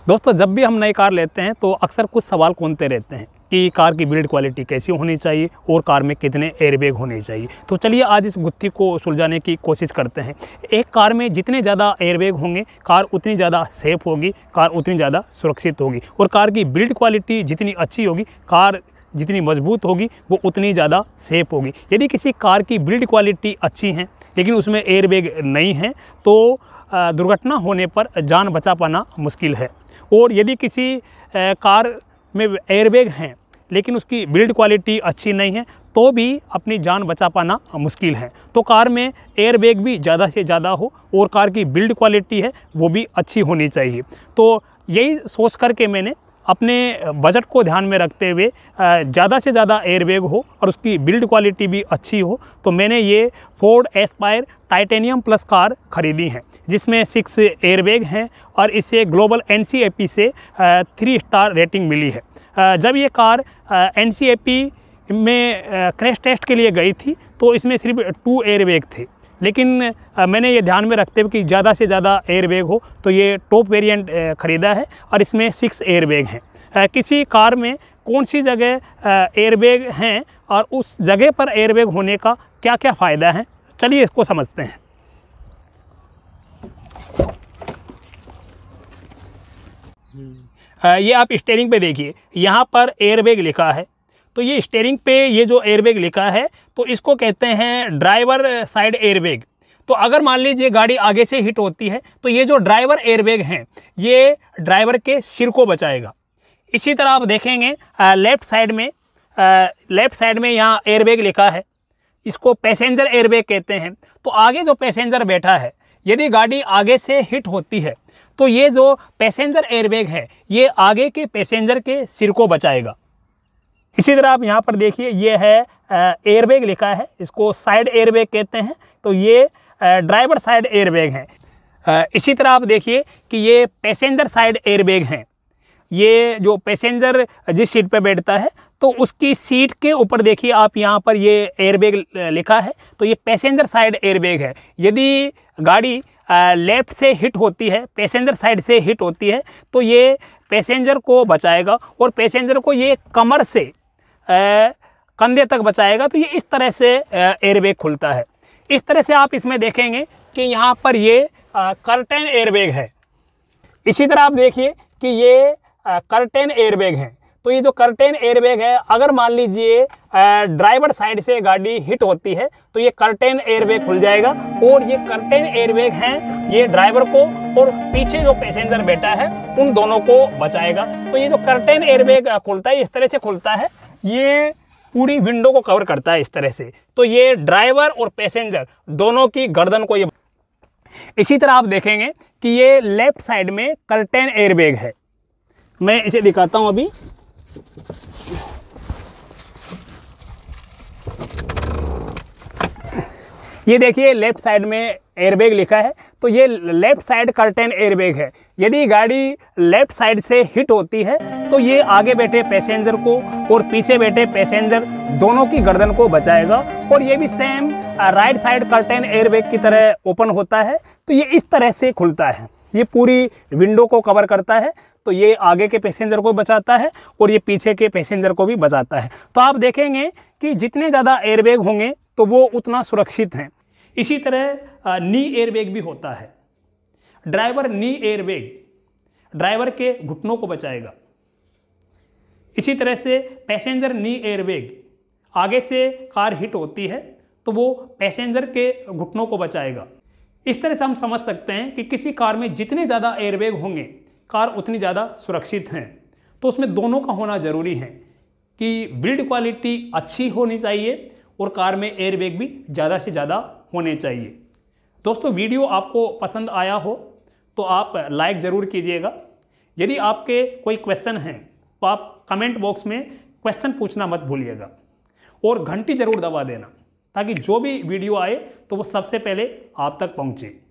दोस्तों, जब भी हम नई कार लेते हैं तो अक्सर कुछ सवाल कौनते रहते हैं कि कार की बिल्ड क्वालिटी कैसी होनी चाहिए और कार में कितने एयरबैग होने चाहिए। तो चलिए आज इस गुत्थी को सुलझाने की कोशिश करते हैं। एक कार में जितने ज़्यादा एयरबैग होंगे कार उतनी ज़्यादा सेफ होगी, कार उतनी ज़्यादा सुरक्षित होगी और कार की बिल्ड क्वालिटी जितनी अच्छी होगी, कार जितनी मजबूत होगी वो उतनी ज़्यादा सेफ होगी। यदि किसी कार की बिल्ड क्वालिटी अच्छी है लेकिन उसमें एयरबैग नहीं है तो दुर्घटना होने पर जान बचा पाना मुश्किल है। और यदि किसी कार में एयरबैग हैं लेकिन उसकी बिल्ड क्वालिटी अच्छी नहीं है तो भी अपनी जान बचा पाना मुश्किल है। तो कार में एयरबैग भी ज़्यादा से ज़्यादा हो और कार की बिल्ड क्वालिटी है वो भी अच्छी होनी चाहिए। तो यही सोच करके मैंने अपने बजट को ध्यान में रखते हुए ज़्यादा से ज़्यादा एयरबैग हो और उसकी बिल्ड क्वालिटी भी अच्छी हो तो मैंने ये Ford Aspire titanium plus car ख़रीदी है जिसमें 6 एयरबैग हैं और इसे ग्लोबल NCAP से 3 स्टार रेटिंग मिली है। जब ये कार NCAP में क्रैश टेस्ट के लिए गई थी तो इसमें सिर्फ 2 एयरबैग थे, लेकिन मैंने ये ध्यान में रखते हुए कि ज़्यादा से ज़्यादा एयरबैग हो तो ये टॉप वेरिएंट ख़रीदा है और इसमें 6 एयरबैग हैं। किसी कार में कौन सी जगह एयरबैग हैं और उस जगह पर एयरबैग होने का क्या क्या फ़ायदा है, चलिए इसको समझते हैं। ये आप स्टीयरिंग पे देखिए, यहाँ पर एयरबैग लिखा है। तो ये स्टीयरिंग पे ये जो एयरबैग लिखा है तो इसको कहते हैं ड्राइवर साइड एयरबैग। तो अगर मान लीजिए गाड़ी आगे से हिट होती है तो ये जो ड्राइवर एयरबैग हैं ये ड्राइवर के सिर को बचाएगा। इसी तरह आप देखेंगे लेफ़्ट साइड में यहाँ एयरबैग लिखा है, इसको पैसेंजर एयरबैग कहते हैं। तो आगे जो पैसेंजर बैठा है यदि गाड़ी आगे से हिट होती है तो ये जो पैसेंजर एयरबैग है ये आगे के पैसेंजर के सिर को बचाएगा। इसी तरह आप यहाँ पर देखिए ये है एयरबैग लिखा है, इसको साइड एयरबैग कहते हैं। तो ये ड्राइवर साइड एयरबैग हैं। इसी तरह आप देखिए कि ये पैसेंजर साइड एयरबैग हैं। ये जो पैसेंजर जिस सीट पर बैठता है तो उसकी सीट के ऊपर देखिए आप यहाँ पर ये एयरबैग लिखा है, तो ये पैसेंजर साइड एयरबैग है। यदि गाड़ी लेफ़्ट से हिट होती है, पैसेंजर साइड से हिट होती है तो ये पैसेंजर को बचाएगा और पैसेंजर को ये कमर से कंधे तक बचाएगा। तो ये इस तरह से एयरबैग खुलता है। इस तरह से आप इसमें देखेंगे कि यहाँ पर ये कर्टेन एयरबैग है। इसी तरह आप देखिए कि ये कर्टेन एयरबैग हैं। तो ये जो कर्टेन एयरबैग है अगर मान लीजिए ड्राइवर साइड से गाड़ी हिट होती है तो ये कर्टेन एयरबैग खुल जाएगा और ये कर्टेन एयरबैग हैं ये ड्राइवर को और पीछे जो पैसेंजर बैठा है उन दोनों को बचाएगा। तो ये जो कर्टेन एयरबैग खुलता है इस तरह से खुलता है, ये पूरी विंडो को कवर करता है इस तरह से। तो ये ड्राइवर और पैसेंजर दोनों की गर्दन को ये। इसी तरह आप देखेंगे कि ये लेफ्ट साइड में कर्टेन एयरबैग है। मैं इसे दिखाता हूँ अभी। ये देखिए लेफ्ट साइड में एयरबैग लिखा है, तो ये लेफ्ट साइड कर्टेन एयरबैग है। यदि गाड़ी लेफ्ट साइड से हिट होती है तो ये आगे बैठे पैसेंजर को और पीछे बैठे पैसेंजर दोनों की गर्दन को बचाएगा। और ये भी same right side curtain airbag की तरह ओपन होता है। तो ये इस तरह से खुलता है, ये पूरी विंडो को कवर करता है। तो ये आगे के पैसेंजर को बचाता है और ये पीछे के पैसेंजर को भी बचाता है। तो आप देखेंगे कि जितने ज़्यादा एयरबैग होंगे तो वो उतना सुरक्षित हैं। इसी तरह नी एयरबैग भी होता है। ड्राइवर नी एयरबैग ड्राइवर के घुटनों को बचाएगा। इसी तरह से पैसेंजर नी एयरबैग आगे से कार हिट होती है तो वो पैसेंजर के घुटनों को बचाएगा। इस तरह से हम समझ सकते हैं कि किसी कार में जितने ज़्यादा एयरबैग होंगे कार उतनी ज़्यादा सुरक्षित हैं। तो उसमें दोनों का होना ज़रूरी है कि बिल्ड क्वालिटी अच्छी होनी चाहिए और कार में एयरबैग भी ज़्यादा से ज़्यादा होने चाहिए। दोस्तों, वीडियो आपको पसंद आया हो तो आप लाइक ज़रूर कीजिएगा। यदि आपके कोई क्वेश्चन हैं तो आप कमेंट बॉक्स में क्वेश्चन पूछना मत भूलिएगा और घंटी ज़रूर दबा देना ताकि जो भी वीडियो आए तो वो सबसे पहले आप तक पहुँचे।